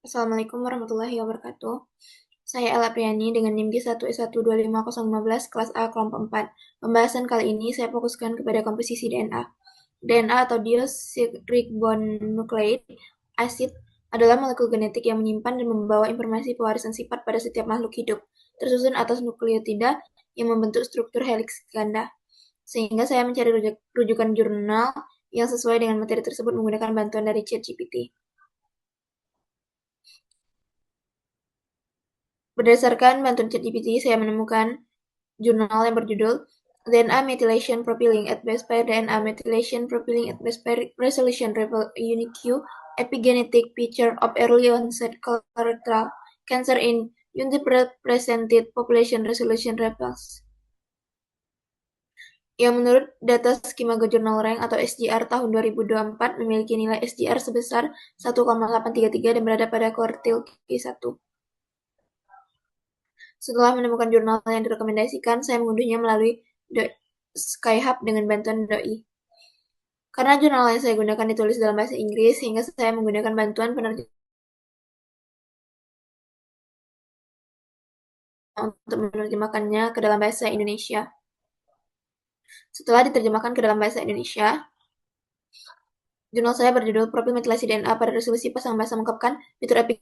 Assalamualaikum warahmatullahi wabarakatuh. Saya Ella Priani dengan NIM G1S125015 kelas A kelompok 4. Pembahasan kali ini saya fokuskan kepada komposisi DNA. DNA atau deoxyribonucleic acid adalah molekul genetik yang menyimpan dan membawa informasi pewarisan sifat pada setiap makhluk hidup, tersusun atas nukleotida yang membentuk struktur heliks ganda. Sehingga saya mencari rujukan jurnal yang sesuai dengan materi tersebut menggunakan bantuan dari ChatGPT. Berdasarkan bantuan ChatGPT, saya menemukan jurnal yang berjudul DNA Methylation Profiling at Base Pair DNA Methylation Profiling at Base Pair Resolution Unique Epigenetic Picture of Early Onset Colorectal Cancer in Underrepresented Population Resolution Rebels, yang menurut data skema Jurnal Rank atau SGR tahun 2024 memiliki nilai SGR sebesar 1,833 dan berada pada kuartil Q1. Setelah menemukan jurnal yang direkomendasikan, saya mengunduhnya melalui Skyhub dengan bantuan doi. Karena jurnal yang saya gunakan ditulis dalam bahasa Inggris, sehingga saya menggunakan bantuan penerjemah untuk menerjemahkannya ke dalam bahasa Indonesia. Setelah diterjemahkan ke dalam bahasa Indonesia, jurnal saya berjudul Profil Metilasi DNA pada Resolusi Pasang Bahasa mengungkapkan fitur epigenetik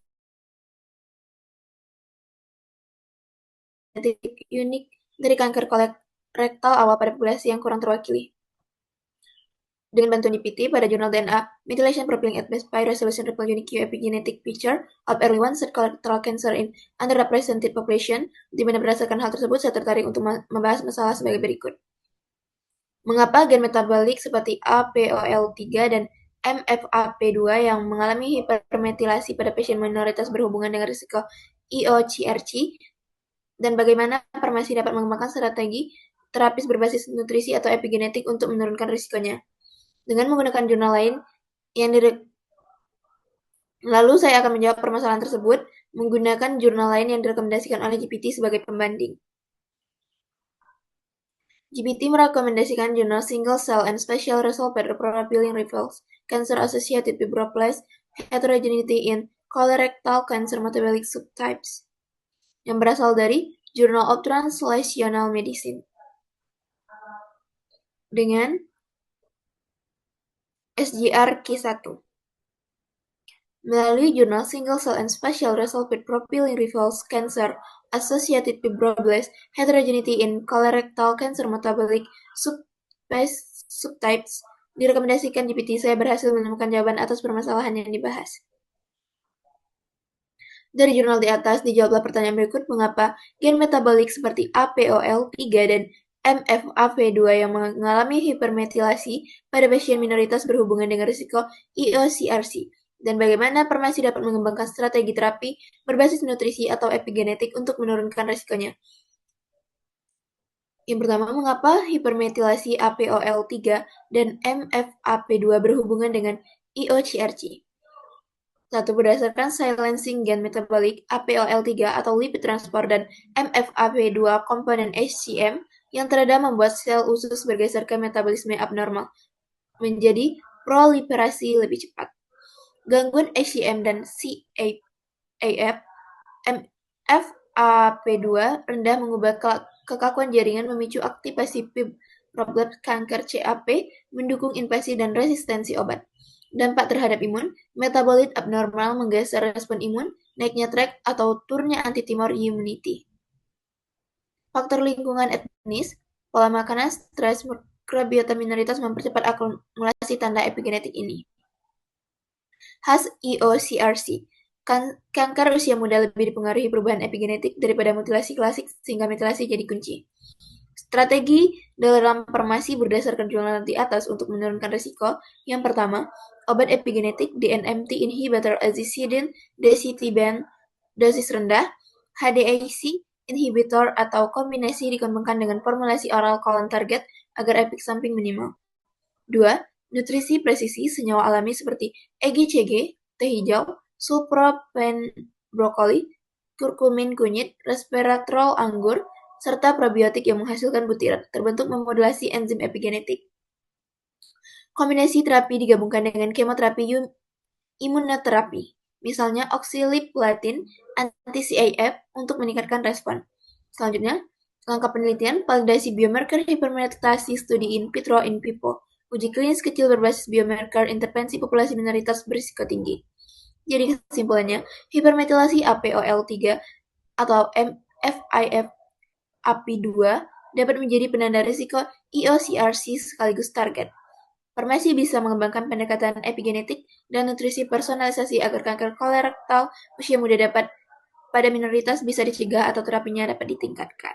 unik dari kanker kolorektal awal pada populasi yang kurang terwakili. Dengan bantuan GPT pada jurnal DNA, Methylation Profiling at Base Pair Resolution Ripple Unique Epigenetic Picture of Early Onset Colorectal Cancer in Underrepresented Population, di mana berdasarkan hal tersebut saya tertarik untuk membahas masalah sebagai berikut. Mengapa gen metabolik seperti APOL3 dan MFAP2 yang mengalami hipermetilasi pada pasien minoritas berhubungan dengan risiko EOCRC, dan bagaimana farmasi dapat mengembangkan strategi terapis berbasis nutrisi atau epigenetik untuk menurunkan risikonya. Dengan menggunakan jurnal lain yang lalu saya akan menjawab permasalahan tersebut menggunakan jurnal lain yang direkomendasikan oleh GPT sebagai pembanding. GPT merekomendasikan jurnal Single Cell and Spatial Resolved Profiling Reveals Cancer-Associated Fibroblast Heterogeneity in Colorectal Cancer Metabolic Subtypes, yang berasal dari Journal of Translational Medicine. Dengan SGR Q1. Melalui jurnal Single Cell and Spatial Resolved Profiling Reveals Cancer-Associated Fibroblast Heterogeneity in Colorectal Cancer Metabolic Subtypes, direkomendasikan GPT, saya berhasil menemukan jawaban atas permasalahan yang dibahas. Dari jurnal di atas, dijawablah pertanyaan berikut, mengapa gen metabolik seperti APOL3 dan MFAP2 yang mengalami hipermetilasi pada pasien minoritas berhubungan dengan risiko EOCRC, dan bagaimana farmasi dapat mengembangkan strategi terapi berbasis nutrisi atau epigenetik untuk menurunkan risikonya. Yang pertama, mengapa hipermetilasi APOL3 dan MFAP2 berhubungan dengan EOCRC? Satu, berdasarkan silencing gen metabolik APOL3 atau lipid transport dan MFAP2 komponen HCM yang teredam membuat sel usus bergeser ke metabolisme abnormal menjadi proliferasi lebih cepat. Gangguan HCM dan CAF MFAP2 rendah mengubah kekakuan jaringan, memicu aktivasi fibroblast kanker CAP, mendukung invasi dan resistensi obat. Dampak terhadap imun, metabolit abnormal menggeser respon imun, naiknya TRAC atau turunnya anti-tumor immunity. Faktor lingkungan etnis, pola makanan, stres, mikrobiota minoritas mempercepat akumulasi tanda epigenetik ini. Khas EOCRC, kanker usia muda lebih dipengaruhi perubahan epigenetik daripada mutilasi klasik, sehingga mutilasi jadi kunci. Strategi dalam farmasi berdasarkan jurnal di atas untuk menurunkan risiko. Yang pertama, obat epigenetik DNMT inhibitor azacitidine desitabine dosis rendah, HDAC inhibitor atau kombinasi dikembangkan dengan formulasi oral colon target agar efek samping minimal. 2. Nutrisi presisi senyawa alami seperti EGCG, teh hijau, sulforaphane brokoli, kurkumin kunyit, resveratrol anggur, serta probiotik yang menghasilkan butiran terbentuk memodulasi enzim epigenetik. Kombinasi terapi digabungkan dengan kemoterapi imunoterapi. misalnya oxaliplatin, anti-CAF untuk meningkatkan respon. Selanjutnya, langkah penelitian, validasi biomarker hipermetastasi studi in vitro in vivo, uji klinis kecil berbasis biomarker intervensi populasi minoritas berisiko tinggi. Jadi kesimpulannya, hipermetilasi APOL3 atau FIF API2 dapat menjadi penanda risiko EOCRC sekaligus target. Farmasi bisa mengembangkan pendekatan epigenetik dan nutrisi personalisasi agar kanker kolorektal usia muda dapat pada minoritas bisa dicegah atau terapinya dapat ditingkatkan.